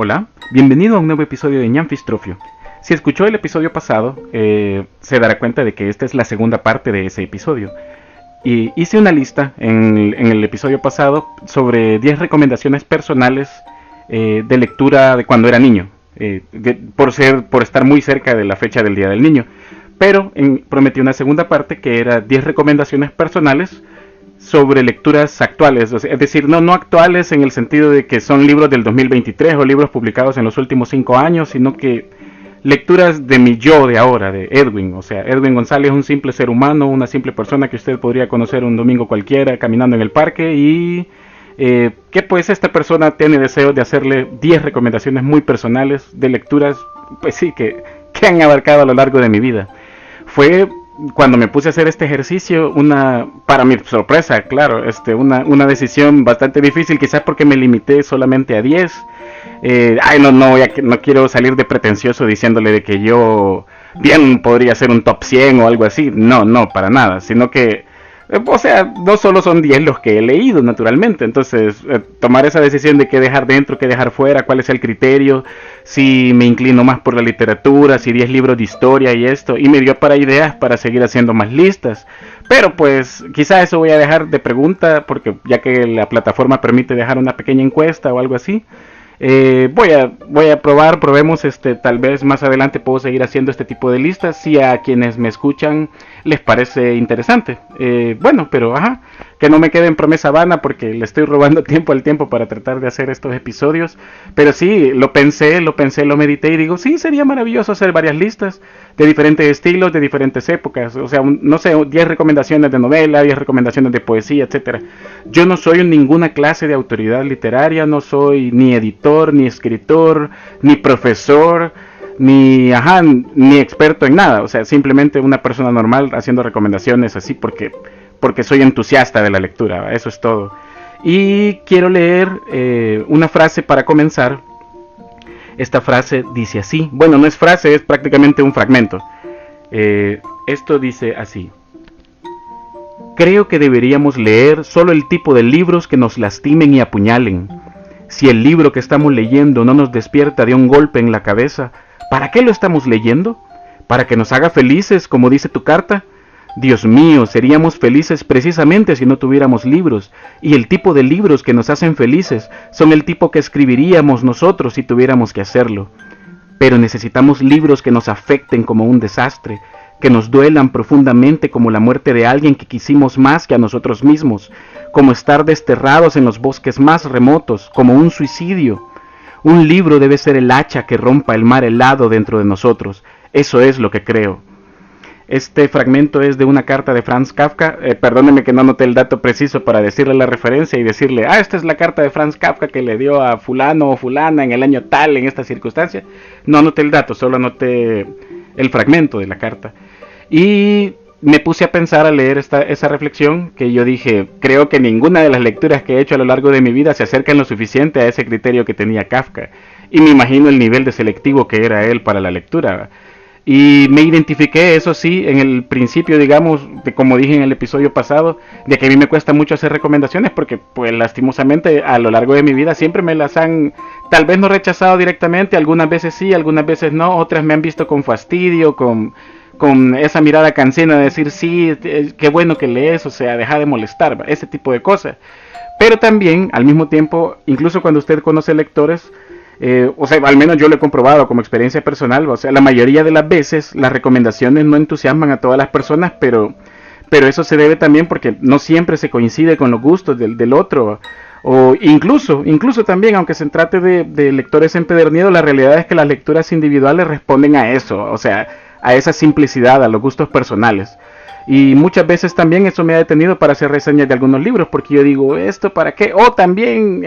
Hola, bienvenido a un nuevo episodio de Ñanfistrofio. Si escuchó el episodio pasado, se dará cuenta de que esta es la segunda parte de ese episodio. Y hice una lista en el episodio pasado sobre 10 recomendaciones personales de lectura de cuando era niño, por estar muy cerca de la fecha del Día del Niño. Pero prometí una segunda parte que era 10 recomendaciones personales sobre lecturas actuales, es decir, no actuales en el sentido de que son libros del 2023 o libros publicados en los últimos 5 años, sino que lecturas de mi yo de ahora, de Edwin. O sea, Edwin González es un simple ser humano, una simple persona que usted podría conocer un domingo cualquiera caminando en el parque y que pues esta persona tiene deseo de hacerle 10 recomendaciones muy personales de lecturas, pues sí, que han abarcado a lo largo de mi vida. Fue cuando me puse a hacer este ejercicio, para mi sorpresa, claro, una decisión bastante difícil, quizás porque me limité solamente a 10. No quiero salir de pretencioso diciéndole de que yo bien podría ser un top 100 o algo así. No, para nada, sino que, no solo son 10 los que he leído, naturalmente. Entonces, tomar esa decisión de qué dejar dentro, qué dejar fuera, cuál es el criterio, si me inclino más por la literatura, si 10 libros de historia y esto, y me dio para ideas para seguir haciendo más listas. Pero pues quizá eso voy a dejar de pregunta, porque ya que la plataforma permite dejar una pequeña encuesta o algo así, voy a probemos, tal vez más adelante puedo seguir haciendo este tipo de listas si a quienes me escuchan les parece interesante. Pero que no me quede en promesa vana porque le estoy robando tiempo al tiempo para tratar de hacer estos episodios. Pero sí, lo pensé, lo medité y digo, sí, sería maravilloso hacer varias listas de diferentes estilos, de diferentes épocas. O sea, 10 recomendaciones de novela, 10 recomendaciones de poesía, etcétera. Yo no soy ninguna clase de autoridad literaria, no soy ni editor, ni escritor, ni profesor, ni experto en nada. O sea, simplemente una persona normal haciendo recomendaciones así porque soy entusiasta de la lectura. Eso es todo. Y quiero leer una frase para comenzar. Esta frase dice así. Bueno, no es frase, es prácticamente un fragmento. Esto dice así. Creo que deberíamos leer solo el tipo de libros que nos lastimen y apuñalen. Si el libro que estamos leyendo no nos despierta de un golpe en la cabeza, ¿para qué lo estamos leyendo? ¿Para que nos haga felices, como dice tu carta? Dios mío, seríamos felices precisamente si no tuviéramos libros, y el tipo de libros que nos hacen felices son el tipo que escribiríamos nosotros si tuviéramos que hacerlo. Pero necesitamos libros que nos afecten como un desastre, que nos duelan profundamente como la muerte de alguien que quisimos más que a nosotros mismos, como estar desterrados en los bosques más remotos, como un suicidio. Un libro debe ser el hacha que rompa el mar helado dentro de nosotros. Eso es lo que creo. Este fragmento es de una carta de Franz Kafka. Perdóneme que no anoté el dato preciso para decirle la referencia y decirle, esta es la carta de Franz Kafka que le dio a fulano o fulana en el año tal, en esta circunstancia. No anoté el dato, solo anoté el fragmento de la carta. Y me puse a pensar a leer esa reflexión que yo dije, creo que ninguna de las lecturas que he hecho a lo largo de mi vida se acercan lo suficiente a ese criterio que tenía Kafka. Y me imagino el nivel de selectivo que era él para la lectura. Y me identifiqué, eso sí, en el principio, digamos, como dije en el episodio pasado, de que a mí me cuesta mucho hacer recomendaciones porque, pues, lastimosamente, a lo largo de mi vida siempre me las han, tal vez no rechazado directamente, algunas veces sí, algunas veces no, otras me han visto con fastidio, con esa mirada cansina de decir, sí, qué bueno que lees, o sea, deja de molestar, ese tipo de cosas. Pero también, al mismo tiempo, incluso cuando usted conoce lectores, al menos yo lo he comprobado como experiencia personal, o sea, la mayoría de las veces las recomendaciones no entusiasman a todas las personas, pero eso se debe también porque no siempre se coincide con los gustos del otro, o incluso también, aunque se trate de lectores empedernidos, la realidad es que las lecturas individuales responden a eso, o sea, a esa simplicidad, a los gustos personales. Y muchas veces también eso me ha detenido para hacer reseñas de algunos libros, porque yo digo, ¿esto para qué? O también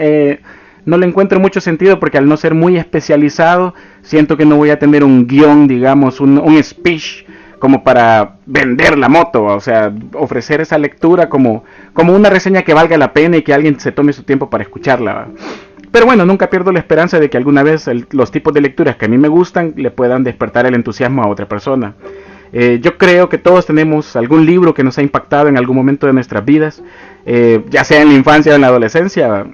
no le encuentro mucho sentido porque al no ser muy especializado, siento que no voy a tener un guión, digamos, un speech como para vender la moto, o sea, ofrecer esa lectura como una reseña que valga la pena y que alguien se tome su tiempo para escucharla. Pero bueno, nunca pierdo la esperanza de que alguna vez los tipos de lecturas que a mí me gustan le puedan despertar el entusiasmo a otra persona. Yo creo que todos tenemos algún libro que nos ha impactado en algún momento de nuestras vidas, ya sea en la infancia o en la adolescencia.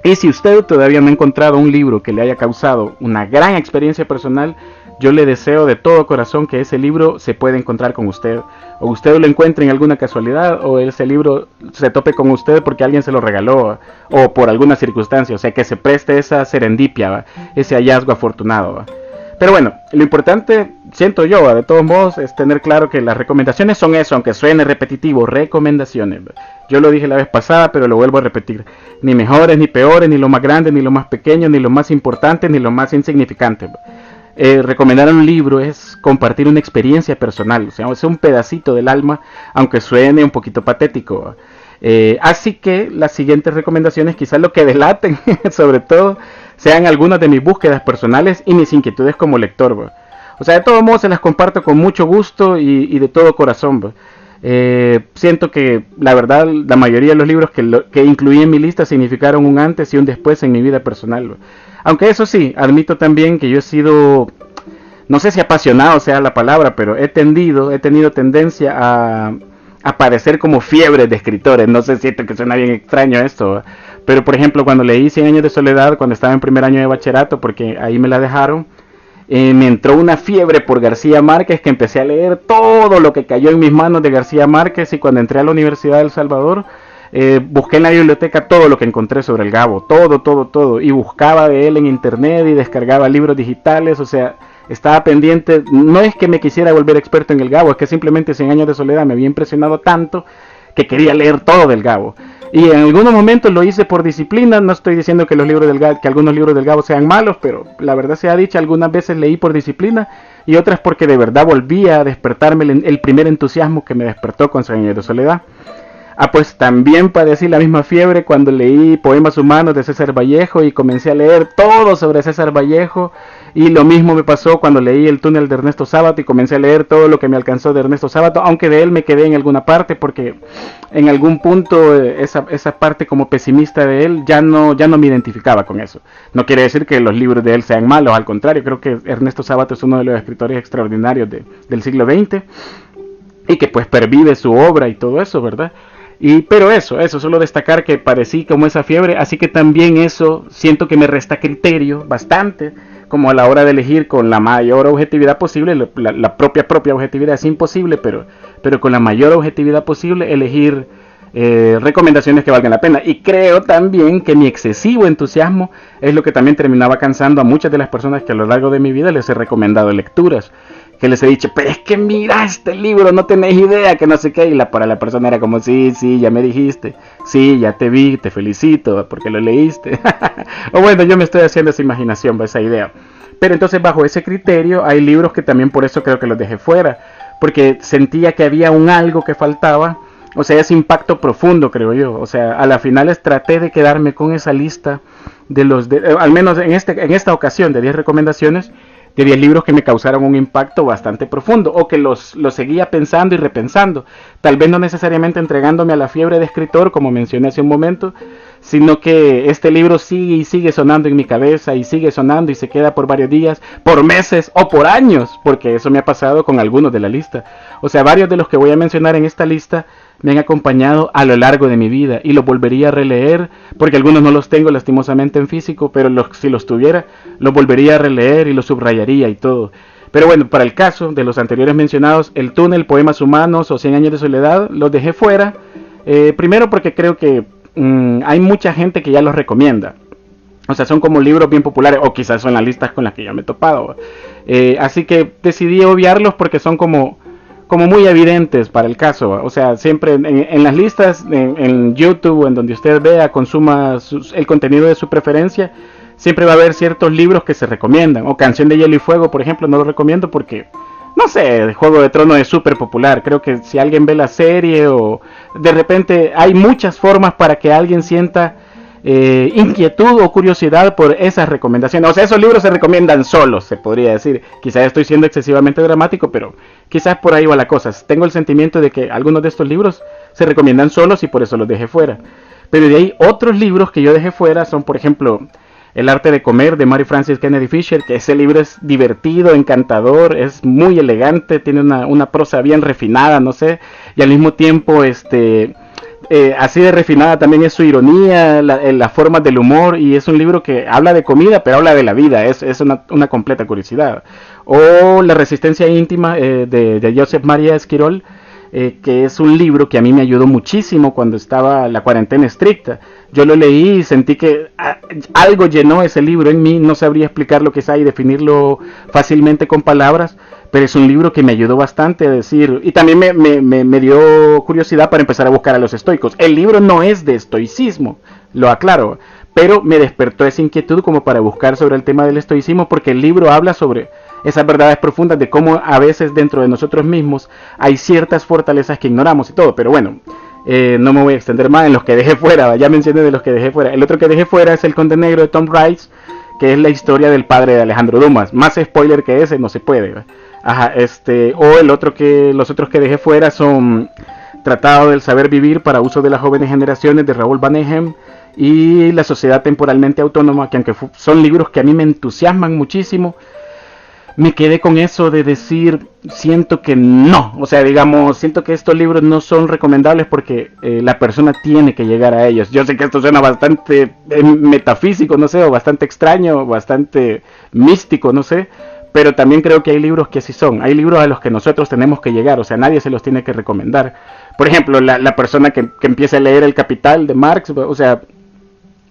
Y si usted todavía no ha encontrado un libro que le haya causado una gran experiencia personal, yo le deseo de todo corazón que ese libro se pueda encontrar con usted, o usted lo encuentre en alguna casualidad, o ese libro se tope con usted porque alguien se lo regaló, o por alguna circunstancia, o sea, que se preste esa serendipia, ¿va? Ese hallazgo afortunado, ¿va? Pero bueno, lo importante, siento yo, de todos modos, es tener claro que las recomendaciones son eso, aunque suene repetitivo, recomendaciones. Yo lo dije la vez pasada, pero lo vuelvo a repetir. Ni mejores, ni peores, ni lo más grande, ni lo más pequeño, ni lo más importante, ni lo más insignificante. Recomendar un libro es compartir una experiencia personal, o sea, es un pedacito del alma, aunque suene un poquito patético. Así que las siguientes recomendaciones quizás lo que delaten, sobre todo, sean algunas de mis búsquedas personales y mis inquietudes como lector, ¿va? O sea, de todos modos se las comparto con mucho gusto y de todo corazón, ¿va? Siento que la verdad la mayoría de los libros que incluí en mi lista significaron un antes y un después en mi vida personal, ¿va? Aunque eso sí, admito también que yo he sido, no sé si apasionado sea la palabra, pero he tenido tendencia a padecer como fiebre de escritores. No sé, siento que suena bien extraño esto, ¿va? Pero por ejemplo cuando leí 100 años de soledad, cuando estaba en primer año de bachillerato, porque ahí me la dejaron, me entró una fiebre por García Márquez que empecé a leer todo lo que cayó en mis manos de García Márquez, y cuando entré a la Universidad de El Salvador, busqué en la biblioteca todo lo que encontré sobre el Gabo, todo, y buscaba de él en internet y descargaba libros digitales, o sea, estaba pendiente. No es que me quisiera volver experto en el Gabo, es que simplemente 100 años de soledad me había impresionado tanto que quería leer todo del Gabo. Y en algunos momentos lo hice por disciplina. No estoy diciendo que algunos libros del Gabo sean malos, pero la verdad sea dicha, algunas veces leí por disciplina y otras porque de verdad volvía a despertarme el primer entusiasmo que me despertó con 100 años de soledad. Pues también padecí la misma fiebre cuando leí Poemas Humanos de César Vallejo y comencé a leer todo sobre César Vallejo. Y lo mismo me pasó cuando leí El túnel de Ernesto Sábato y comencé a leer todo lo que me alcanzó de Ernesto Sábato, aunque de él me quedé en alguna parte porque en algún punto esa parte como pesimista de él ya no me identificaba con eso. No quiere decir que los libros de él sean malos, al contrario, creo que Ernesto Sábato es uno de los escritores extraordinarios del siglo XX y que pues pervive su obra y todo eso, ¿verdad? Pero eso, solo destacar que padecí como esa fiebre, así que también eso siento que me resta criterio bastante, como a la hora de elegir con la mayor objetividad posible. La propia objetividad es imposible, pero con la mayor objetividad posible elegir recomendaciones que valgan la pena. Y creo también que mi excesivo entusiasmo es lo que también terminaba cansando a muchas de las personas que a lo largo de mi vida les he recomendado lecturas, que les he dicho, pero es que mira este libro, no tenés idea, que no sé qué, y para la persona era como, sí, ya me dijiste, sí, ya te vi, te felicito porque lo leíste. O bueno, yo me estoy haciendo esa imaginación, esa idea. Pero entonces bajo ese criterio hay libros que también por eso creo que los dejé fuera, porque sentía que había un algo que faltaba, o sea, ese impacto profundo, creo yo. O sea, a las finales traté de quedarme con esa lista al menos en esta ocasión, de 10 recomendaciones, de 10 libros que me causaron un impacto bastante profundo, o que los seguía pensando y repensando, tal vez no necesariamente entregándome a la fiebre de escritor como mencioné hace un momento, sino que este libro sigue y sigue sonando en mi cabeza, y sigue sonando y se queda por varios días, por meses o por años, porque eso me ha pasado con algunos de la lista. O sea, varios de los que voy a mencionar en esta lista me han acompañado a lo largo de mi vida y los volvería a releer, porque algunos no los tengo lastimosamente en físico, pero si los tuviera, los volvería a releer y los subrayaría y todo. Pero bueno, para el caso de los anteriores mencionados, El túnel, Poemas Humanos o 100 años de soledad, los dejé fuera, primero porque creo que hay mucha gente que ya los recomienda. O sea, son como libros bien populares, o quizás son las listas con las que yo me he topado. Así que decidí obviarlos porque son como muy evidentes para el caso. O sea, siempre en las listas, en YouTube o en donde usted vea, consuma el contenido de su preferencia, siempre va a haber ciertos libros que se recomiendan. O Canción de Hielo y Fuego, por ejemplo, no lo recomiendo porque, no sé, Juego de Tronos es súper popular. Creo que si alguien ve la serie o de repente hay muchas formas para que alguien sienta inquietud o curiosidad por esas recomendaciones. O sea, esos libros se recomiendan solos, se podría decir. Quizás estoy siendo excesivamente dramático, pero quizás por ahí va la cosa. Tengo el sentimiento de que algunos de estos libros se recomiendan solos y por eso los dejé fuera. Pero de ahí otros libros que yo dejé fuera son, por ejemplo, El arte de comer de Mary Frances Kennedy Fisher, que ese libro es divertido, encantador, es muy elegante, tiene una prosa bien refinada, no sé, y al mismo tiempo así de refinada también es su ironía, las formas del humor, y es un libro que habla de comida, pero habla de la vida, es una completa curiosidad. O La resistencia íntima de Josep Maria Esquirol, que es un libro que a mí me ayudó muchísimo cuando estaba la cuarentena estricta. Yo lo leí y sentí que algo llenó ese libro en mí, no sabría explicar lo que es ahí, definirlo fácilmente con palabras, pero es un libro que me ayudó bastante a decir, y también me dio curiosidad para empezar a buscar a los estoicos. El libro no es de estoicismo, lo aclaro, pero me despertó esa inquietud como para buscar sobre el tema del estoicismo, porque el libro habla sobre esas verdades profundas de cómo a veces dentro de nosotros mismos hay ciertas fortalezas que ignoramos y todo. Pero bueno, no me voy a extender más en los que dejé fuera, ya mencioné de los que dejé fuera. El otro que dejé fuera es El Conde Negro de Tom Rice, que es la historia del padre de Alejandro Dumas. Más spoiler que ese no se puede. Ajá, o los otros que dejé fuera son Tratado del Saber Vivir para uso de las jóvenes generaciones de Raúl Vaneigem y La Sociedad Temporalmente Autónoma, que aunque son libros que a mí me entusiasman muchísimo, me quedé con eso de decir, siento que no, o sea, digamos, siento que estos libros no son recomendables porque la persona tiene que llegar a ellos. Yo sé que esto suena bastante metafísico, no sé, o bastante extraño, bastante místico, no sé, pero también creo que hay libros que así son, hay libros a los que nosotros tenemos que llegar, o sea, nadie se los tiene que recomendar. Por ejemplo, la persona que empiece a leer El Capital de Marx, o sea,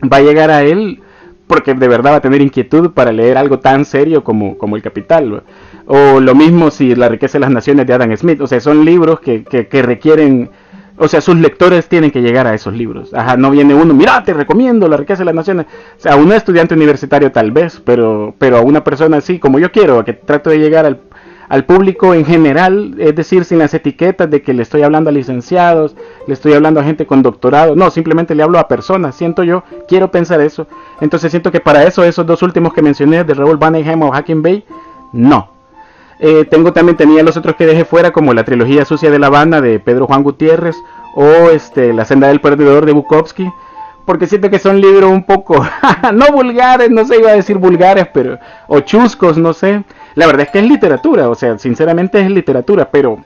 va a llegar a él porque de verdad va a tener inquietud para leer algo tan serio como El Capital. O lo mismo si La Riqueza de las Naciones de Adam Smith. O sea, son libros que requieren, o sea, sus lectores tienen que llegar a esos libros. Ajá, no viene uno, mira, te recomiendo La Riqueza de las Naciones. O sea, a un estudiante universitario tal vez, pero a una persona así como yo quiero, que trato de llegar al público en general, es decir, sin las etiquetas de que le estoy hablando a licenciados, le estoy hablando a gente con doctorado, no, simplemente le hablo a personas, siento yo, quiero pensar eso. Entonces siento que para eso, esos dos últimos que mencioné, de Raúl Vaneigem o Hacking Bay, no. Tenía los otros que dejé fuera, como La Trilogía Sucia de La Habana de Pedro Juan Gutiérrez, o La Senda del Perdedor de Bukowski, porque siento que son libros un poco, no vulgares, no sé, iba a decir vulgares, pero, o chuscos, no sé. La verdad es que es literatura, o sea, sinceramente es literatura, pero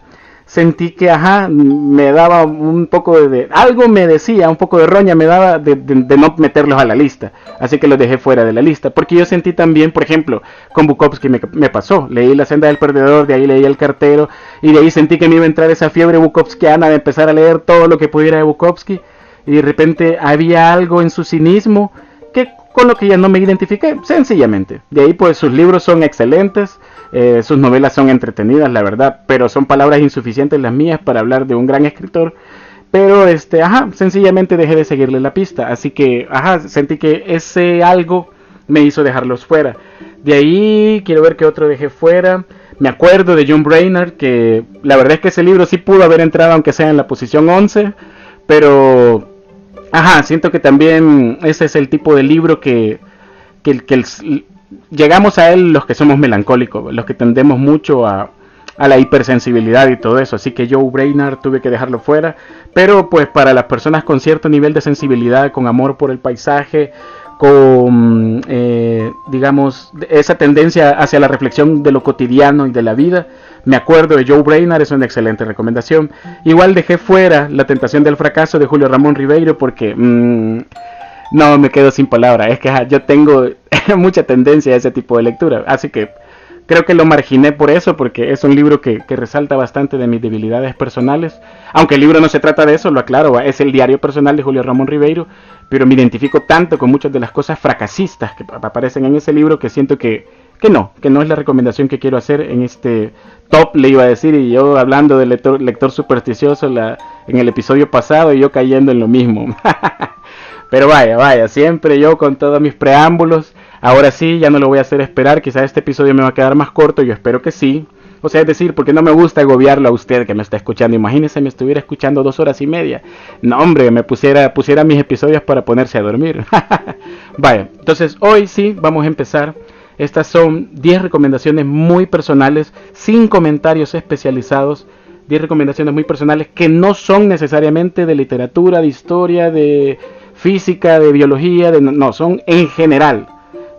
sentí que, me daba un poco algo me decía, un poco de roña me daba de no meterlos a la lista, así que los dejé fuera de la lista, porque yo sentí también, por ejemplo, con Bukowski me pasó, leí La Senda del Perdedor, de ahí leí El Cartero, y de ahí sentí que me iba a entrar esa fiebre bukowskiana de empezar a leer todo lo que pudiera de Bukowski, y de repente había algo en su cinismo con lo que ya no me identifiqué, sencillamente. De ahí pues sus libros son excelentes, sus novelas son entretenidas, la verdad, pero son palabras insuficientes las mías para hablar de un gran escritor. Pero sencillamente dejé de seguirle la pista, así que sentí que ese algo me hizo dejarlos fuera. De ahí quiero ver qué otro dejé fuera. Me acuerdo de John Brainerd, que la verdad es que ese libro sí pudo haber entrado aunque sea en la posición 11, pero siento que también ese es el tipo de libro que llegamos a él los que somos melancólicos, los que tendemos mucho a la hipersensibilidad y todo eso, así que Joe Brainerd tuve que dejarlo fuera, pero pues para las personas con cierto nivel de sensibilidad, con amor por el paisaje, con digamos esa tendencia hacia la reflexión de lo cotidiano y de la vida, me acuerdo de Joe Brainerd, es una excelente recomendación. Igual dejé fuera La Tentación del Fracaso de Julio Ramón Ribeiro porque no, me quedo sin palabras, es que yo tengo mucha tendencia a ese tipo de lectura, así que creo que lo marginé por eso, porque es un libro que resalta bastante de mis debilidades personales. Aunque el libro no se trata de eso, lo aclaro, es el diario personal de Julio Ramón Ribeiro, pero me identifico tanto con muchas de las cosas fracasistas que aparecen en ese libro que siento que no es la recomendación que quiero hacer en este top, le iba a decir, y yo hablando de lector supersticioso en el episodio pasado y yo cayendo en lo mismo. Pero vaya, siempre yo con todos mis preámbulos. Ahora sí, ya no lo voy a hacer esperar, quizás este episodio me va a quedar más corto, yo espero que sí. O sea, es decir, porque no me gusta agobiarlo a usted que me está escuchando. Imagínese, me estuviera escuchando 2 horas y media. No, hombre, me pusiera mis episodios para ponerse a dormir. Vaya, entonces hoy sí vamos a empezar. Estas son 10 recomendaciones muy personales, sin comentarios especializados. 10 recomendaciones muy personales que no son necesariamente de literatura, de historia, de física, de biología, no, son en general.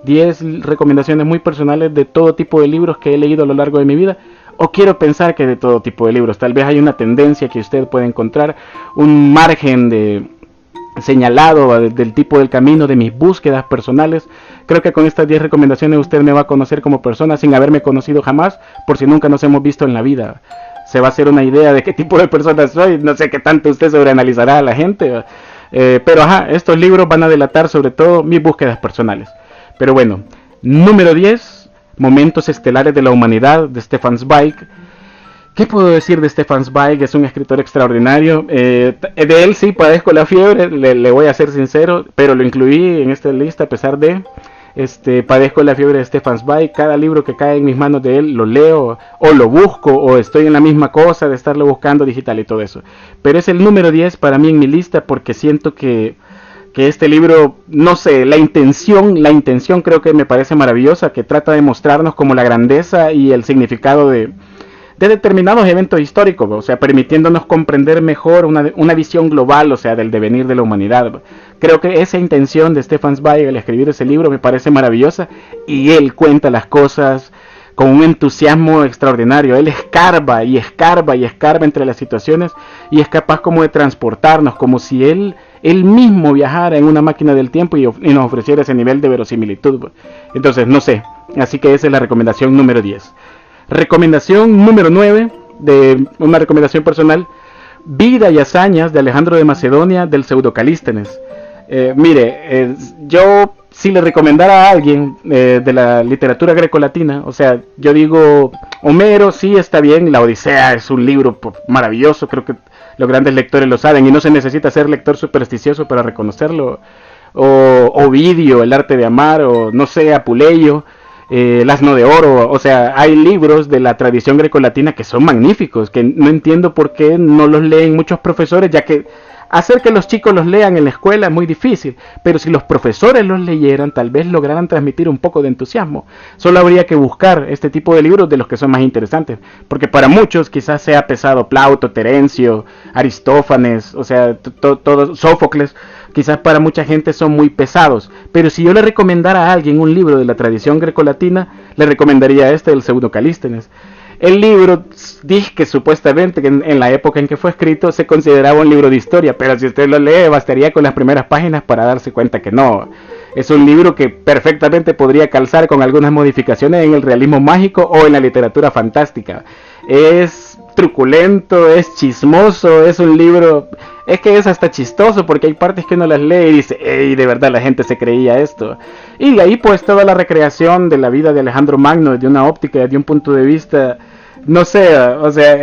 10 recomendaciones muy personales de todo tipo de libros que he leído a lo largo de mi vida. o quiero pensar que de todo tipo de libros. Tal vez hay una tendencia que usted puede encontrar, un margen de señalado del tipo del camino de mis búsquedas personales. Creo que con estas 10 recomendaciones usted me va a conocer como persona sin haberme conocido jamás, por si nunca nos hemos visto en la vida. Se va a hacer una idea de qué tipo de persona soy. No sé qué tanto usted sobreanalizará a la gente, pero ajá, estos libros van a delatar sobre todo mis búsquedas personales. Pero bueno, número 10, Momentos Estelares de la Humanidad, de Stefan Zweig. ¿Qué puedo decir de Stefan Zweig? Es un escritor extraordinario. De él sí padezco la fiebre, le voy a ser sincero, pero lo incluí en esta lista a pesar de... padezco la fiebre de Stefan Zweig. Cada libro que cae en mis manos de él lo leo o lo busco, o estoy en la misma cosa de estarlo buscando digital y todo eso. Pero es el número 10 para mí en mi lista porque siento que este libro, no sé, la intención creo que me parece maravillosa, que trata de mostrarnos como la grandeza y el significado de determinados eventos históricos, o sea, permitiéndonos comprender mejor una visión global, o sea, del devenir de la humanidad. Creo que esa intención de Stefan Zweig al escribir ese libro me parece maravillosa, y él cuenta las cosas con un entusiasmo extraordinario. Él escarba y escarba y escarba entre las situaciones y es capaz como de transportarnos, como si él mismo viajara en una máquina del tiempo y nos ofreciera ese nivel de verosimilitud. Entonces, no sé, así que esa es la recomendación número 10. Recomendación número 9, de una recomendación personal, Vida y hazañas de Alejandro de Macedonia, del Pseudo-Calístenes. Yo si le recomendara a alguien de la literatura grecolatina, o sea, yo digo, Homero sí está bien, la Odisea es un libro maravilloso, creo que los grandes lectores lo saben y no se necesita ser lector supersticioso para reconocerlo, o Ovidio, El arte de amar, o no sé, Apuleyo, El asno de oro. O sea, hay libros de la tradición grecolatina que son magníficos, que no entiendo por qué no los leen muchos profesores, ya que hacer que los chicos los lean en la escuela es muy difícil, pero si los profesores los leyeran, tal vez lograran transmitir un poco de entusiasmo. Solo habría que buscar este tipo de libros de los que son más interesantes, porque para muchos quizás sea pesado Plauto, Terencio, Aristófanes, o sea, todo Sófocles. Quizás para mucha gente son muy pesados, pero si yo le recomendara a alguien un libro de la tradición grecolatina, le recomendaría este del Pseudo-Calístenes. El libro dice que supuestamente que en la época en que fue escrito se consideraba un libro de historia, pero si usted lo lee bastaría con las primeras páginas para darse cuenta que no. Es un libro que perfectamente podría calzar con algunas modificaciones en el realismo mágico o en la literatura fantástica. Es truculento, es chismoso, es un libro... Es que es hasta chistoso porque hay partes que uno las lee y dice, ¡ey! De verdad la gente se creía esto. Y de ahí pues toda la recreación de la vida de Alejandro Magno desde una óptica, desde un punto de vista, no sé, o sea,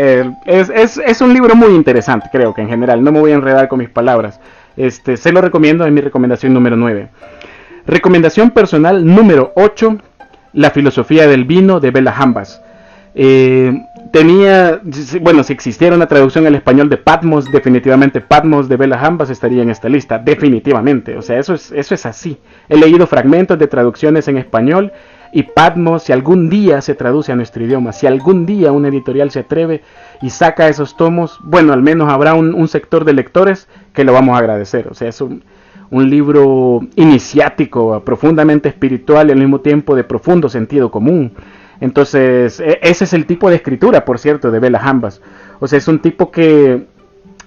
es un libro muy interesante, creo que en general. No me voy a enredar con mis palabras. Se lo recomiendo, es mi recomendación número 9. Recomendación personal número 8, La filosofía del vino de Bella Hambas. Si existiera una traducción al español de Patmos, definitivamente Patmos de Bella Hambas estaría en esta lista, definitivamente, o sea, eso es así. He leído fragmentos de traducciones en español y Patmos, si algún día se traduce a nuestro idioma, si algún día una editorial se atreve y saca esos tomos, bueno, al menos habrá un sector de lectores que lo vamos a agradecer. O sea, es un libro iniciático, profundamente espiritual y al mismo tiempo de profundo sentido común. Entonces, ese es el tipo de escritura, por cierto, de Bella Hambas. O sea, es un tipo que,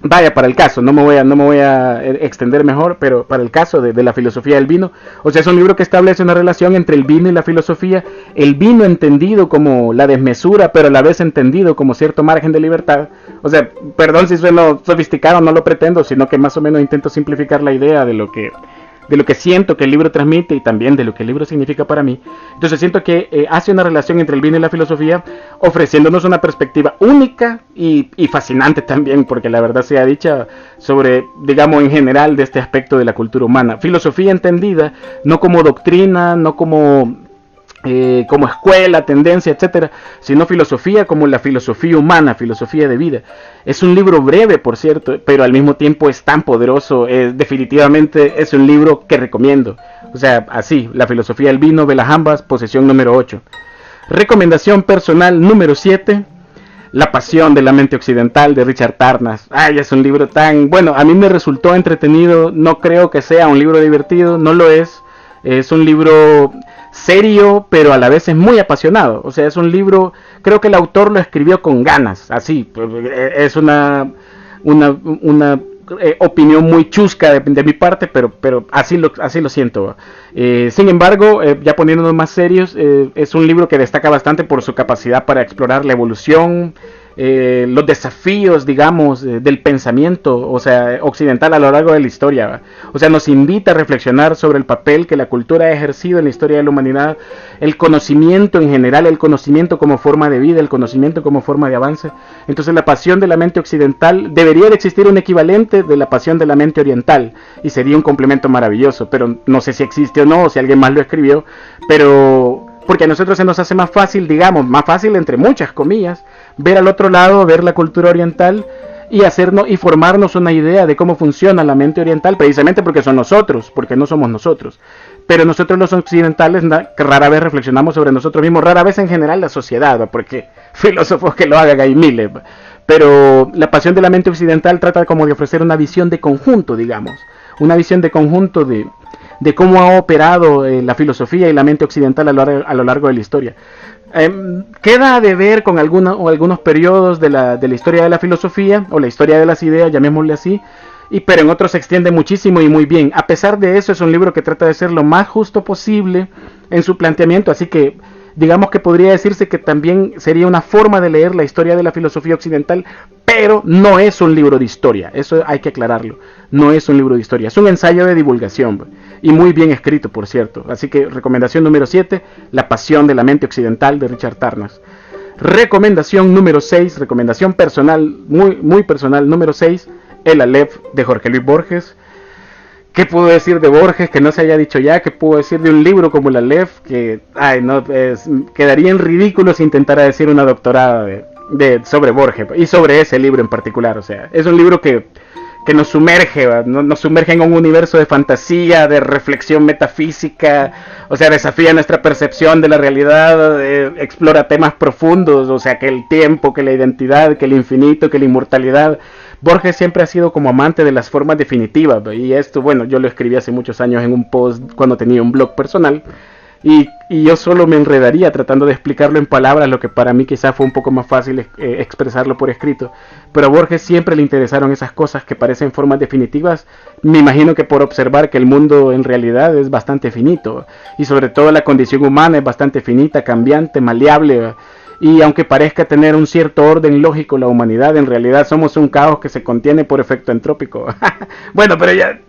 vaya, para el caso, no me voy a extender mejor, pero para el caso de la filosofía del vino, o sea, es un libro que establece una relación entre el vino y la filosofía, el vino entendido como la desmesura, pero a la vez entendido como cierto margen de libertad. O sea, perdón si sueno sofisticado, no lo pretendo, sino que más o menos intento simplificar la idea de lo que siento que el libro transmite y también de lo que el libro significa para mí. Entonces siento que hace una relación entre el vino y la filosofía, ofreciéndonos una perspectiva única y fascinante también, porque la verdad sea dicha, sobre, digamos, en general de este aspecto de la cultura humana. Filosofía entendida no como doctrina, no como escuela, tendencia, etcétera, sino filosofía como la filosofía humana, filosofía de vida. Es un libro breve, por cierto, pero al mismo tiempo es tan poderoso. Definitivamente es un libro que recomiendo. O sea, así, La filosofía del vino, Bella Hambas, posesión número 8. Recomendación personal número 7, La pasión de la mente occidental, de Richard Tarnas. Ay, es un libro tan... Bueno, a mí me resultó entretenido. No creo que sea un libro divertido, no lo es. Es un libro serio, pero a la vez es muy apasionado. O sea, es un libro, creo que el autor lo escribió con ganas, así. Es una opinión muy chusca de mi parte, pero así lo siento. Sin embargo, ya poniéndonos más serios, es un libro que destaca bastante por su capacidad para explorar la evolución, los desafíos, digamos, del pensamiento, o sea, occidental a lo largo de la historia, ¿va? O sea, nos invita a reflexionar sobre el papel que la cultura ha ejercido en la historia de la humanidad, el conocimiento en general, el conocimiento como forma de vida, el conocimiento como forma de avance. Entonces, la pasión de la mente occidental, debería de existir un equivalente de la pasión de la mente oriental, y sería un complemento maravilloso, pero no sé si existe o no, o si alguien más lo escribió, pero porque a nosotros se nos hace más fácil, digamos, más fácil entre muchas comillas, ver al otro lado, ver la cultura oriental y hacernos y formarnos una idea de cómo funciona la mente oriental, precisamente porque son nosotros, porque no somos nosotros. Pero nosotros los occidentales que rara vez reflexionamos sobre nosotros mismos, rara vez en general la sociedad, ¿va? Porque filósofos que lo hagan hay miles, ¿va? Pero la pasión de la mente occidental trata como de ofrecer una visión de conjunto, digamos, una visión de conjunto de cómo ha operado la filosofía y la mente occidental a lo largo de la historia. Queda de ver con algunos periodos de la historia de la filosofía o la historia de las ideas, llamémosle así, pero en otros se extiende muchísimo y muy bien. A pesar de eso, es un libro que trata de ser lo más justo posible en su planteamiento, así que digamos que podría decirse que también sería una forma de leer la historia de la filosofía occidental, pero no es un libro de historia, eso hay que aclararlo, no es un libro de historia, es un ensayo de divulgación, y muy bien escrito, por cierto. Así que recomendación número 7, La pasión de la mente occidental, de Richard Tarnas. Recomendación número 6, recomendación personal, muy personal, número 6, El Aleph, de Jorge Luis Borges. ¿Qué puedo decir de Borges que no se haya dicho ya? ¿Qué puedo decir de un libro como el Aleph? Que, quedaría en ridículo si intentara decir una doctorada sobre Borges y sobre ese libro en particular. O sea, es un libro que nos sumerge, nos sumerge en un universo de fantasía, de reflexión metafísica, o sea, desafía nuestra percepción de la realidad, explora temas profundos, o sea, que el tiempo, que la identidad, que el infinito, que la inmortalidad. Borges siempre ha sido como amante de las formas definitivas, y esto, bueno, yo lo escribí hace muchos años en un post cuando tenía un blog personal, y yo solo me enredaría tratando de explicarlo en palabras, lo que para mí quizás fue un poco más fácil expresarlo por escrito. Pero a Borges siempre le interesaron esas cosas que parecen formas definitivas, me imagino que por observar que el mundo en realidad es bastante finito, y sobre todo la condición humana es bastante finita, cambiante, maleable, y aunque parezca tener un cierto orden lógico la humanidad, en realidad somos un caos que se contiene por efecto entrópico. Bueno, pero ya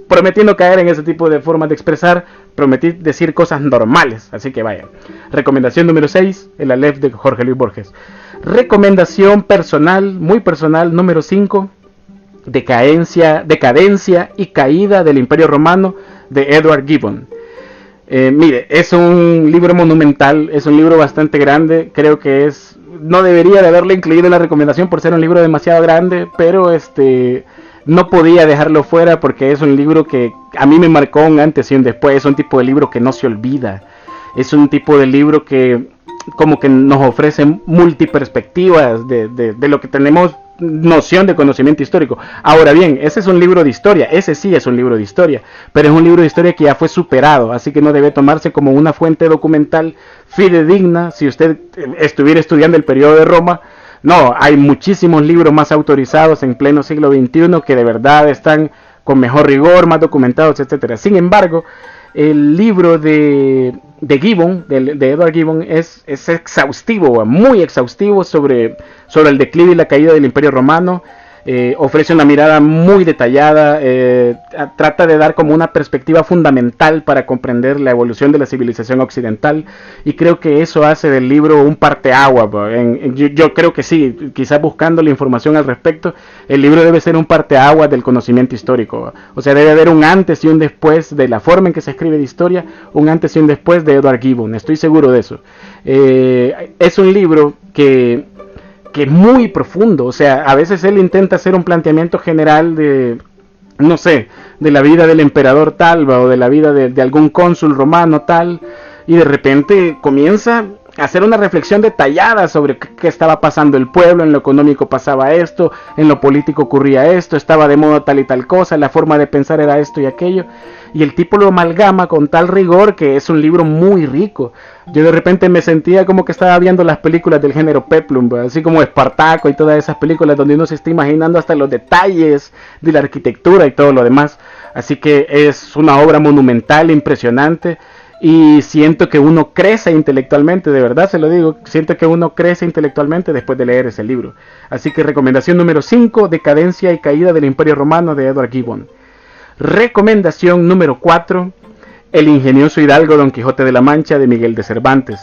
prometí no caer en ese tipo de formas de expresar, prometí decir cosas normales, así que vaya. Recomendación número 6, El Aleph, de Jorge Luis Borges. Recomendación personal, muy personal, número 5, Decadencia y caída del Imperio Romano, de Edward Gibbon. Mire, es un libro monumental, es un libro bastante grande, creo que no debería de haberlo incluido en la recomendación por ser un libro demasiado grande, pero no podía dejarlo fuera porque es un libro que a mí me marcó un antes y un después. Es un tipo de libro que no se olvida, es un tipo de libro que como que nos ofrece multiperspectivas de lo que tenemos noción de conocimiento histórico. Ahora bien, ese es un libro de historia, ese sí es un libro de historia, pero es un libro de historia que ya fue superado, así que no debe tomarse como una fuente documental fidedigna si usted estuviera estudiando el periodo de Roma. No, hay muchísimos libros más autorizados en pleno siglo XXI que de verdad están con mejor rigor, más documentados, etcétera. Sin embargo, el libro de Gibbon, de Edward Gibbon, es exhaustivo, muy exhaustivo sobre el declive y la caída del Imperio Romano. Ofrece una mirada muy detallada, trata de dar como una perspectiva fundamental para comprender la evolución de la civilización occidental, y creo que eso hace del libro un parteaguas. Yo creo que sí, quizás buscando la información al respecto, el libro debe ser un parteaguas del conocimiento histórico. O sea, debe haber un antes y un después de la forma en que se escribe de historia, un antes y un después de Edward Gibbon, estoy seguro de eso. Es un libro que es muy profundo, o sea, a veces él intenta hacer un planteamiento general de, no sé, de la vida del emperador tal, o de la vida de algún cónsul romano tal, y de repente comienza hacer una reflexión detallada sobre qué estaba pasando el pueblo, en lo económico pasaba esto, en lo político ocurría esto, estaba de moda tal y tal cosa, la forma de pensar era esto y aquello, y el tipo lo amalgama con tal rigor que es un libro muy rico. Yo de repente me sentía como que estaba viendo las películas del género Peplum, así como Espartaco y todas esas películas donde uno se está imaginando hasta los detalles de la arquitectura y todo lo demás. Así que es una obra monumental, impresionante, y siento que uno crece intelectualmente, de verdad se lo digo, siento que uno crece intelectualmente después de leer ese libro. Así que recomendación número 5, Decadencia y caída del Imperio Romano, de Edward Gibbon. Recomendación número 4, El ingenioso hidalgo Don Quijote de la Mancha, de Miguel de Cervantes.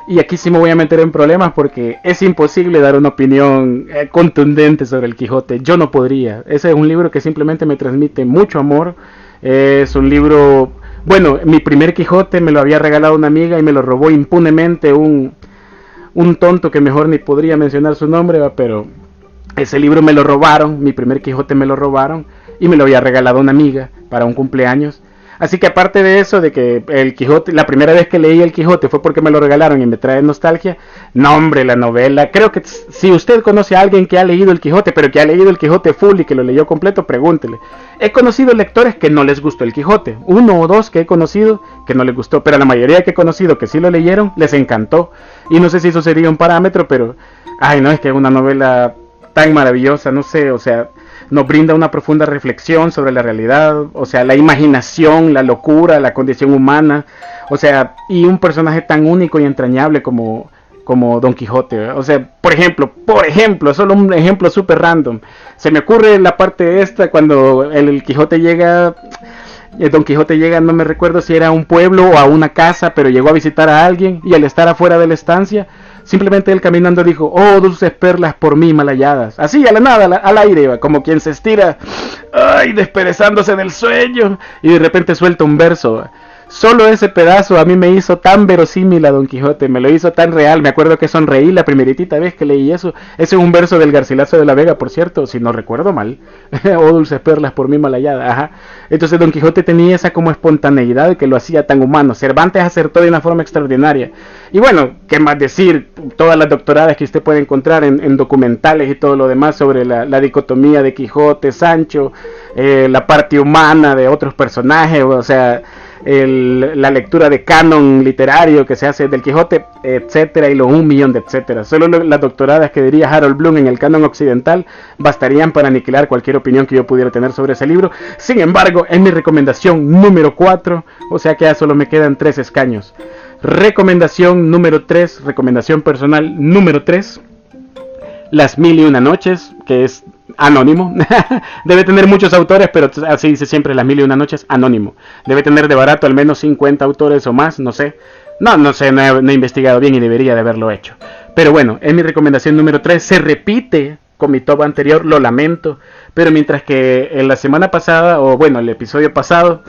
Y aquí sí me voy a meter en problemas porque es imposible dar una opinión contundente sobre el Quijote. Yo no podría. Ese es un libro que simplemente me transmite mucho amor. Es un libro... Bueno, mi primer Quijote me lo había regalado una amiga y me lo robó impunemente un tonto que mejor ni podría mencionar su nombre, pero ese libro me lo robaron, mi primer Quijote me lo robaron y me lo había regalado una amiga para un cumpleaños. Así que aparte de eso, de que el Quijote, la primera vez que leí el Quijote fue porque me lo regalaron y me trae nostalgia. No, hombre, la novela. Creo que si usted conoce a alguien que ha leído el Quijote, pero que ha leído el Quijote full y que lo leyó completo, pregúntele. He conocido lectores que no les gustó el Quijote. 1 o 2 que he conocido que no les gustó, pero a la mayoría que he conocido que sí lo leyeron, les encantó. Y no sé si eso sería un parámetro, pero... Ay, no, es que es una novela tan maravillosa, no sé, o sea... Nos brinda una profunda reflexión sobre la realidad, o sea, la imaginación, la locura, la condición humana, o sea, y un personaje tan único y entrañable como Don Quijote, ¿verdad? O sea, por ejemplo, solo un ejemplo súper random, se me ocurre la parte esta cuando el Quijote llega... Don Quijote llega, no me recuerdo si era a un pueblo o a una casa, pero llegó a visitar a alguien y al estar afuera de la estancia, simplemente él caminando dijo: oh, dulces perlas por mí mal halladas. Así, a la nada, al aire, como quien se estira, ay, desperezándose del sueño, y de repente suelta un verso. Solo ese pedazo a mí me hizo tan verosímil a Don Quijote, me lo hizo tan real. Me acuerdo que sonreí la primeritita vez que leí eso. Ese es un verso del Garcilaso de la Vega, por cierto, si no recuerdo mal. Oh, dulces perlas por mí mal hallada. Ajá. Entonces Don Quijote tenía esa como espontaneidad que lo hacía tan humano. Cervantes acertó de una forma extraordinaria. Y bueno, qué más decir, todas las doctoradas que usted puede encontrar en documentales y todo lo demás sobre la dicotomía de Quijote, Sancho, la parte humana de otros personajes, o sea... la lectura de canon literario que se hace del Quijote, etcétera, y los 1.000.000 de etcétera. Solo las doctoradas que diría Harold Bloom en el canon occidental bastarían para aniquilar cualquier opinión que yo pudiera tener sobre ese libro. Sin embargo, es mi recomendación número 4, o sea que ya solo me quedan 3 escaños. Recomendación número 3, recomendación personal número 3, Las 1001 noches, que es anónimo. Debe tener muchos autores, pero así dice siempre, Las 1001 noches, anónimo. Debe tener de barato al menos 50 autores o más, no sé. No sé, no he investigado bien y debería de haberlo hecho. Pero bueno, es mi recomendación número 3. Se repite con mi top anterior, lo lamento. Pero mientras que en la semana pasada, o bueno, el episodio pasado,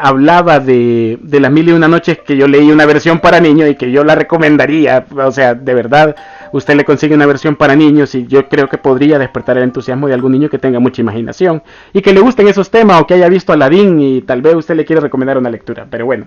hablaba de Las 1001 noches, que yo leí una versión para niños y que yo la recomendaría. O sea, de verdad, usted le consigue una versión para niños y yo creo que podría despertar el entusiasmo de algún niño que tenga mucha imaginación y que le gusten esos temas, o que haya visto Aladdin y tal vez usted le quiere recomendar una lectura. Pero bueno,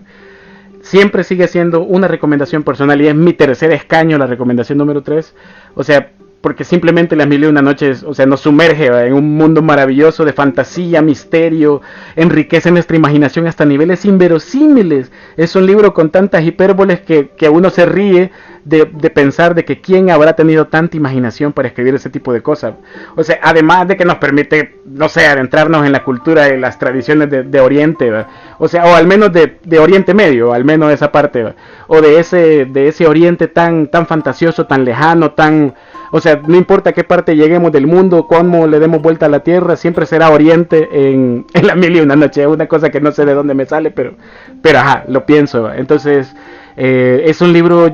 siempre sigue siendo una recomendación personal y es mi tercer escaño, la recomendación número 3. O sea, porque simplemente Las 1001 noches, o sea, nos sumerge en un mundo maravilloso de fantasía, misterio, enriquece nuestra imaginación hasta niveles inverosímiles. Es un libro con tantas hipérboles que uno se ríe de pensar de que quién habrá tenido tanta imaginación para escribir ese tipo de cosas. O sea, además de que nos permite, no sé, adentrarnos en la cultura y las tradiciones de Oriente, ¿verdad? O sea, o al menos de Oriente Medio, al menos esa parte, ¿verdad? O de ese Oriente tan fantasioso, tan lejano, tan... O sea, no importa qué parte lleguemos del mundo, cómo le demos vuelta a la tierra, siempre será Oriente en Las 1001 noches. Es una cosa que no sé de dónde me sale, pero ajá, lo pienso, ¿verdad? Entonces... es un libro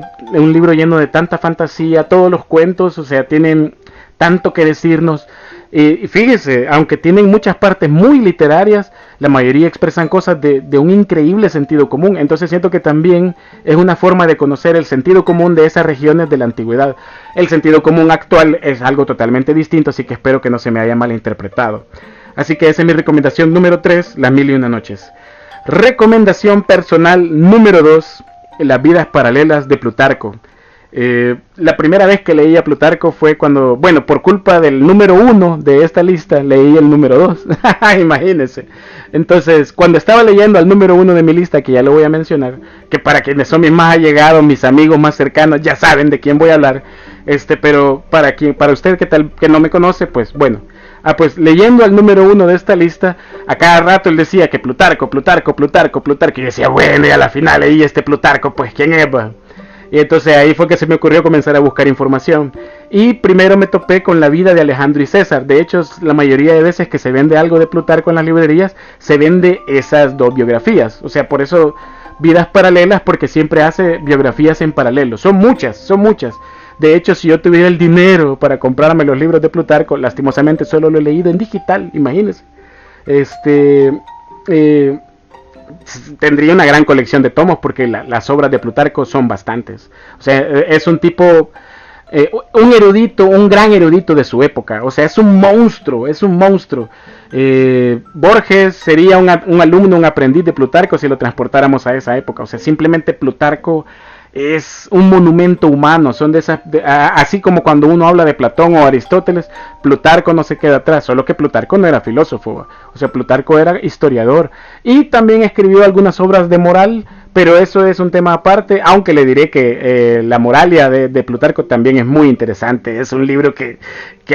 lleno de tanta fantasía, todos los cuentos, o sea, tienen tanto que decirnos. Y fíjese, aunque tienen muchas partes muy literarias, la mayoría expresan cosas de un increíble sentido común. Entonces siento que también es una forma de conocer el sentido común de esas regiones de la antigüedad. El sentido común actual es algo totalmente distinto, así que espero que no se me haya malinterpretado. Así que esa es mi recomendación número 3, Las 1001 noches. Recomendación personal número 2, Las vidas paralelas de Plutarco. La primera vez que leí a Plutarco fue cuando, bueno, por culpa del número 1 de esta lista, leí el número 2. Imagínense. Entonces, cuando estaba leyendo al número 1 de mi lista, que ya lo voy a mencionar, que para quienes son mis más allegados, mis amigos más cercanos, ya saben de quién voy a hablar. Pero para usted que no me conoce, pues bueno. Pues leyendo al número 1 de esta lista, a cada rato él decía que Plutarco, Plutarco, Plutarco, Plutarco. Y decía, bueno, y a la final leí este Plutarco, pues ¿quién es? Y entonces ahí fue que se me ocurrió comenzar a buscar información. Y primero me topé con la vida de Alejandro y César. De hecho, la mayoría de veces que se vende algo de Plutarco en las librerías, se vende esas dos biografías. O sea, por eso vidas paralelas, porque siempre hace biografías en paralelo. Son muchas, son muchas. De hecho, si yo tuviera el dinero para comprarme los libros de Plutarco, lastimosamente solo lo he leído en digital, imagínense. Tendría una gran colección de tomos porque las obras de Plutarco son bastantes. O sea, es un tipo, un erudito, un gran erudito de su época. O sea, es un monstruo, es un monstruo. Borges sería un alumno, un aprendiz de Plutarco si lo transportáramos a esa época. O sea, simplemente Plutarco es un monumento humano. Son así como cuando uno habla de Platón o Aristóteles, Plutarco no se queda atrás, solo que Plutarco no era filósofo, o sea, Plutarco era historiador y también escribió algunas obras de moral, pero eso es un tema aparte, aunque le diré que la Moralia de Plutarco también es muy interesante. Es un libro que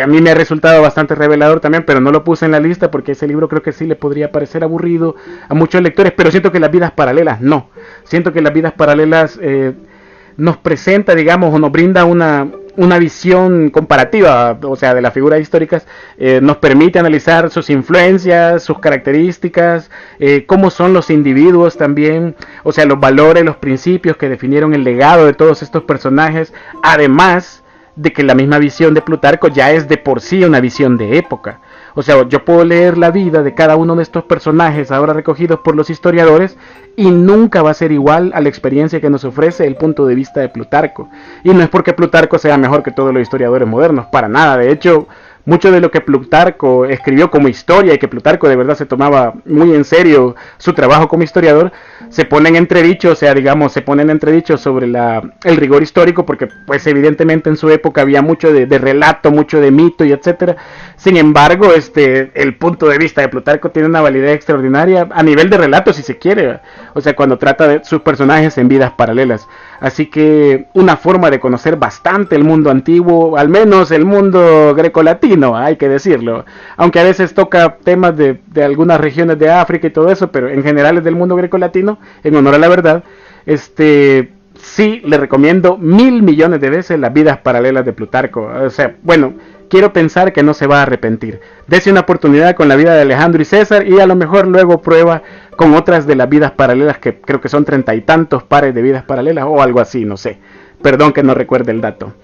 a mí me ha resultado bastante revelador también, pero no lo puse en la lista porque ese libro creo que sí le podría parecer aburrido a muchos lectores, pero siento que las vidas paralelas no. Siento que las vidas paralelas nos presenta, digamos, o nos brinda una visión comparativa, o sea, de las figuras históricas, nos permite analizar sus influencias, sus características, cómo son los individuos también, o sea, los valores, los principios que definieron el legado de todos estos personajes, además de que la misma visión de Plutarco ya es de por sí una visión de época. O sea, yo puedo leer la vida de cada uno de estos personajes ahora recogidos por los historiadores y nunca va a ser igual a la experiencia que nos ofrece el punto de vista de Plutarco. Y no es porque Plutarco sea mejor que todos los historiadores modernos, para nada. De hecho, mucho de lo que Plutarco escribió como historia y que Plutarco de verdad se tomaba muy en serio su trabajo como historiador, se pone en entredicho, o sea, digamos, se pone en entredicho sobre el rigor histórico, porque pues evidentemente en su época había mucho de relato, mucho de mito y etcétera. Sin embargo, el punto de vista de Plutarco tiene una validez extraordinaria a nivel de relato, si se quiere, o sea, cuando trata de sus personajes en vidas paralelas. Así que una forma de conocer bastante el mundo antiguo, al menos el mundo grecolatino, hay que decirlo. Aunque a veces toca temas de algunas regiones de África y todo eso, pero en general es del mundo grecolatino, en honor a la verdad. Sí, le recomiendo 1000 millones de veces las vidas paralelas de Plutarco. O sea, bueno, quiero pensar que no se va a arrepentir. Dese una oportunidad con la vida de Alejandro y César y a lo mejor luego prueba con otras de las vidas paralelas, que creo que son 30 y tantos pares de vidas paralelas o algo así, no sé. Perdón que no recuerde el dato.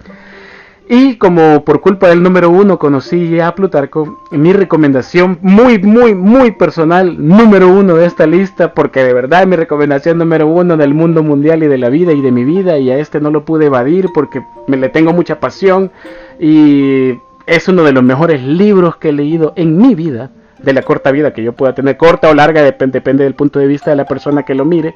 Y como por culpa del número 1 conocí a Plutarco, mi recomendación muy personal, número 1 de esta lista, porque de verdad es mi recomendación número 1 del mundo mundial y de la vida y de mi vida, y a no lo pude evadir porque le tengo mucha pasión y es uno de los mejores libros que he leído en mi vida, de la corta vida que yo pueda tener, corta o larga, depende del punto de vista de la persona que lo mire.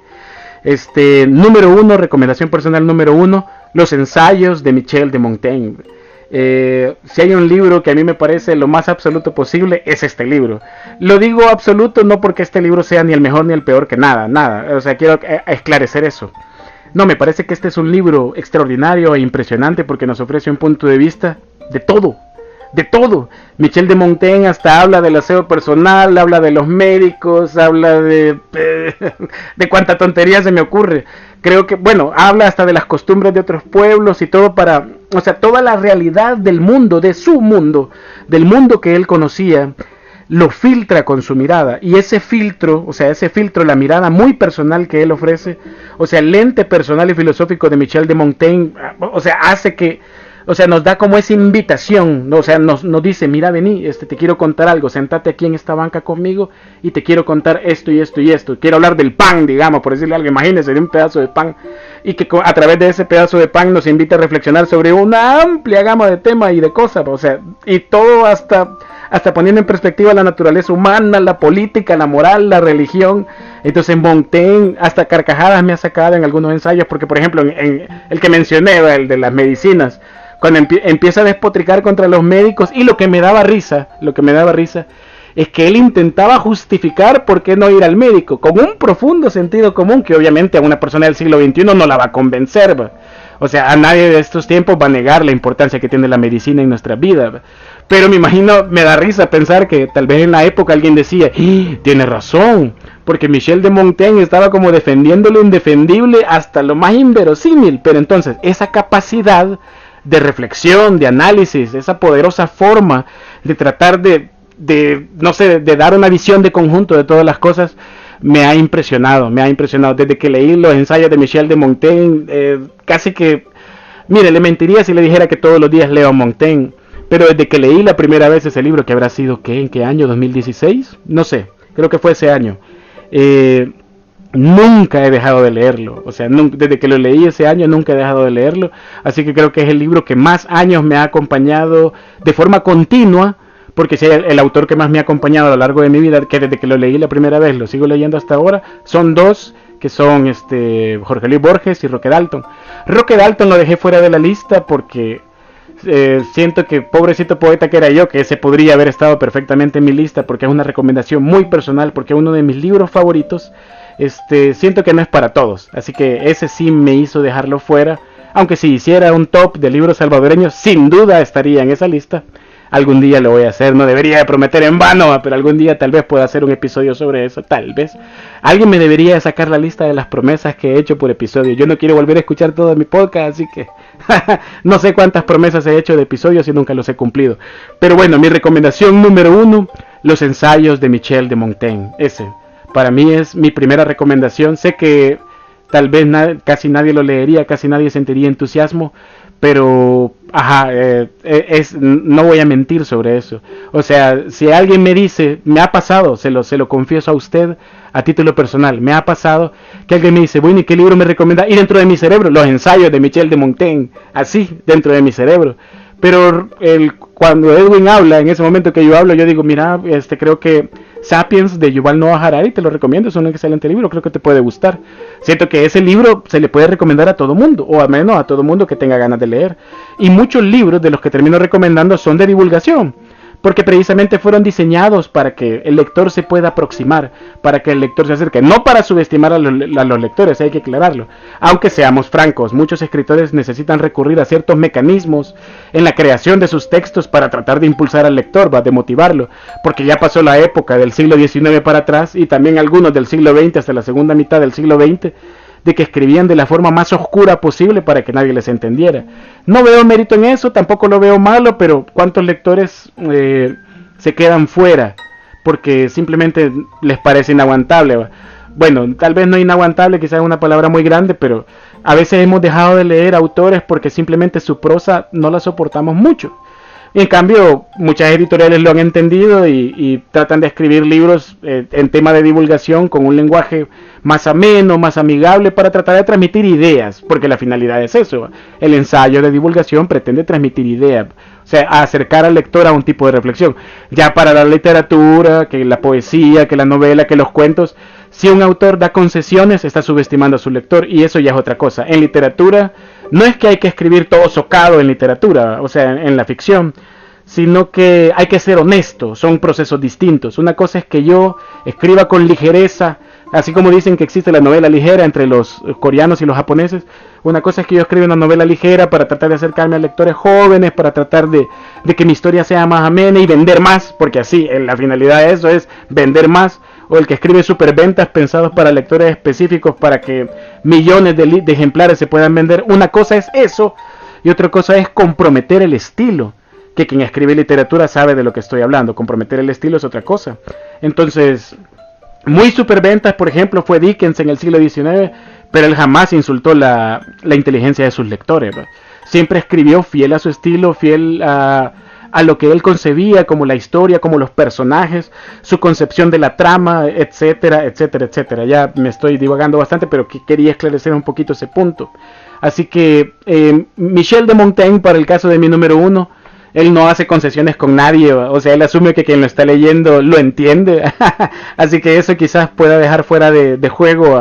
Número 1, recomendación personal número 1, Los ensayos de Michel de Montaigne. Si hay un libro que a mí me parece lo más absoluto posible, es este libro. Lo digo absoluto no porque este libro sea ni el mejor ni el peor, que nada. O sea, quiero esclarecer eso. No, me parece que este es un libro extraordinario e impresionante porque nos ofrece un punto de vista de todo. De todo. Michel de Montaigne hasta habla del aseo personal, habla de los médicos, habla de cuánta tontería se me ocurre. Creo que, bueno, habla hasta de las costumbres de otros pueblos y todo o sea, toda la realidad del mundo, de su mundo, del mundo que él conocía, lo filtra con su mirada. Y ese filtro, la mirada muy personal que él ofrece, o sea, el lente personal y filosófico de Michel de Montaigne, o sea, hace que o sea, nos da como esa invitación, ¿no? O sea, nos dice, mira, vení, te quiero contar algo, sentate aquí en esta banca conmigo y te quiero contar esto y esto y esto. Quiero hablar del pan, digamos, por decirle algo, imagínense, de un pedazo de pan, y que a través de ese pedazo de pan nos invita a reflexionar sobre una amplia gama de temas y de cosas, o sea, y todo hasta poniendo en perspectiva la naturaleza humana, la política, la moral, la religión. Entonces Montaigne hasta carcajadas me ha sacado en algunos ensayos, porque por ejemplo en el que mencioné, el de las medicinas, cuando empieza a despotricar contra los médicos, y lo que me daba risa es que él intentaba justificar por qué no ir al médico, con un profundo sentido común que obviamente a una persona del siglo XXI no la va a convencer, ¿va? O sea, a nadie de estos tiempos va a negar la importancia que tiene la medicina en nuestra vida, ¿va? Pero me imagino, me da risa pensar que tal vez en la época alguien decía, tiene razón, porque Michel de Montaigne estaba como defendiendo lo indefendible hasta lo más inverosímil. Pero entonces, esa capacidad de reflexión, de análisis, esa poderosa forma de tratar de no sé, de dar una visión de conjunto de todas las cosas, me ha impresionado. Desde que leí los ensayos de Michel de Montaigne, casi que, mire, le mentiría si le dijera que todos los días leo a Montaigne. Pero desde que leí la primera vez ese libro, que habrá sido, ¿qué? ¿En qué año? ¿2016? No sé, creo que fue ese año. Nunca he dejado de leerlo. O sea, desde que lo leí ese año, nunca he dejado de leerlo. Así que creo que es el libro que más años me ha acompañado de forma continua. Porque si el autor que más me ha acompañado a lo largo de mi vida, que desde que lo leí la primera vez, lo sigo leyendo hasta ahora, son dos, que son Jorge Luis Borges y Roque Dalton. Roque Dalton lo dejé fuera de la lista porque siento que, pobrecito poeta que era yo, que ese podría haber estado perfectamente en mi lista, porque es una recomendación muy personal, porque es uno de mis libros favoritos. Siento que no es para todos, así que ese sí me hizo dejarlo fuera. Aunque si hiciera un top de libros salvadoreños, sin duda estaría en esa lista. Algún día lo voy a hacer, no debería de prometer en vano, pero algún día tal vez pueda hacer un episodio sobre eso, tal vez. Alguien me debería sacar la lista de las promesas que he hecho por episodio. Yo no quiero volver a escuchar todo mi podcast, así que no sé cuántas promesas he hecho de episodios y nunca los he cumplido. Pero bueno, mi recomendación número 1, los ensayos de Michel de Montaigne. Ese, para mí es mi primera recomendación. Sé que tal vez casi nadie lo leería, casi nadie sentiría entusiasmo, pero no voy a mentir sobre eso. O sea, si alguien me dice, me ha pasado, se lo confieso a usted a título personal, me ha pasado que alguien me dice, bueno, ¿y qué libro me recomienda? Y dentro de mi cerebro, los ensayos de Michel de Montaigne, así, dentro de mi cerebro. Pero cuando Edwin habla, en ese momento que yo hablo, yo digo, mira, creo que Sapiens de Yuval Noah Harari, te lo recomiendo, es un excelente libro, creo que te puede gustar. Siento que ese libro se le puede recomendar a todo mundo, o al menos a todo mundo que tenga ganas de leer. Y muchos libros de los que termino recomendando son de divulgación, porque precisamente fueron diseñados para que el lector se pueda aproximar, para que el lector se acerque, no para subestimar a los lectores, hay que aclararlo. Aunque seamos francos, muchos escritores necesitan recurrir a ciertos mecanismos en la creación de sus textos para tratar de impulsar al lector, de motivarlo, porque ya pasó la época del siglo XIX para atrás, y también algunos del siglo XX hasta la segunda mitad del siglo XX, de que escribían de la forma más oscura posible para que nadie les entendiera. No veo mérito en eso, tampoco lo veo malo, pero ¿cuántos lectores se quedan fuera porque simplemente les parece inaguantable? Bueno, tal vez no inaguantable, quizás es una palabra muy grande, pero a veces hemos dejado de leer autores porque simplemente su prosa no la soportamos mucho. Y en cambio, muchas editoriales lo han entendido y tratan de escribir libros en tema de divulgación con un lenguaje más ameno, más amigable, para tratar de transmitir ideas, porque la finalidad es eso. El ensayo de divulgación pretende transmitir ideas, o sea, acercar al lector a un tipo de reflexión. Ya para la literatura, que la poesía, que la novela, que los cuentos, si un autor da concesiones, está subestimando a su lector, y eso ya es otra cosa. En literatura, no es que hay que escribir todo socado en literatura, o sea, en la ficción, sino que hay que ser honesto, son procesos distintos. Una cosa es que yo escriba con ligereza, así como dicen que existe la novela ligera entre los coreanos y los japoneses. Una cosa es que yo escriba una novela ligera para tratar de acercarme a lectores jóvenes, para tratar de que mi historia sea más amena y vender más, porque así, la finalidad de eso es vender más. O el que escribe superventas pensados para lectores específicos para que millones de ejemplares se puedan vender. Una cosa es eso, y otra cosa es comprometer el estilo, que quien escribe literatura sabe de lo que estoy hablando. Comprometer el estilo es otra cosa. Entonces, muy superventas, por ejemplo, fue Dickens en el siglo XIX, pero él jamás insultó la inteligencia de sus lectores, ¿verdad? siempre escribió fiel a su estilo, fiel a lo que él concebía, como la historia, como los personajes, su concepción de la trama, etcétera, etcétera, etcétera. Ya me estoy divagando bastante, pero quería esclarecer un poquito ese punto. Así que Michel de Montaigne, para el caso de mi número 1, él no hace concesiones con nadie, o sea, él asume que quien lo está leyendo lo entiende. Así que eso quizás pueda dejar fuera de juego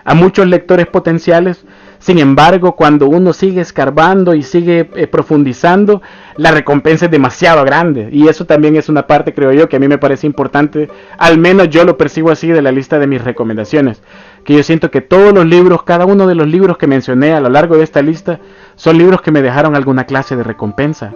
a muchos lectores potenciales. Sin embargo, cuando uno sigue escarbando y sigue profundizando, la recompensa es demasiado grande. Y eso también es una parte, creo yo, que a mí me parece importante. Al menos yo lo percibo así de la lista de mis recomendaciones. Que yo siento que todos los libros, cada uno de los libros que mencioné a lo largo de esta lista, son libros que me dejaron alguna clase de recompensa.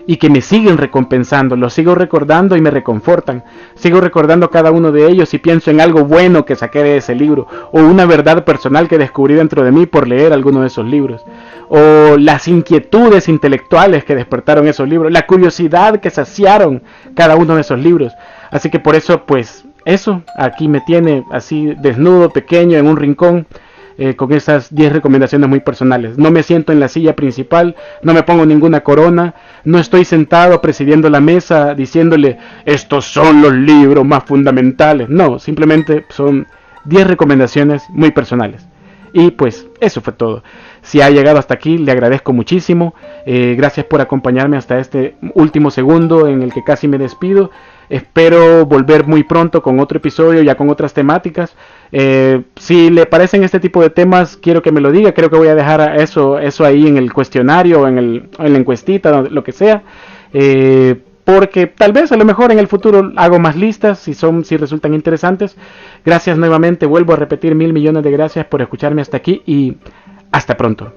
Y que me siguen recompensando, los sigo recordando y me reconfortan. Sigo recordando cada uno de ellos y pienso en algo bueno que saqué de ese libro, o una verdad personal que descubrí dentro de mí por leer alguno de esos libros, o las inquietudes intelectuales que despertaron esos libros, la curiosidad que saciaron cada uno de esos libros. Así que por eso, pues, eso aquí me tiene así desnudo, pequeño, en un rincón, con esas 10 recomendaciones muy personales. No me siento en la silla principal, no me pongo ninguna corona, no estoy sentado presidiendo la mesa diciéndole estos son los libros más fundamentales. No, simplemente son 10 recomendaciones muy personales. Y pues eso fue todo. Si ha llegado hasta aquí, le agradezco muchísimo. Gracias por acompañarme hasta este último segundo en el que casi me despido. Espero volver muy pronto con otro episodio, ya con otras temáticas. Si le parecen este tipo de temas, quiero que me lo diga. Creo que voy a dejar eso ahí en el cuestionario o en la encuestita, lo que sea. Porque tal vez a lo mejor en el futuro hago más listas si resultan interesantes. Gracias nuevamente, vuelvo a repetir 1000 millones de gracias por escucharme hasta aquí y hasta pronto.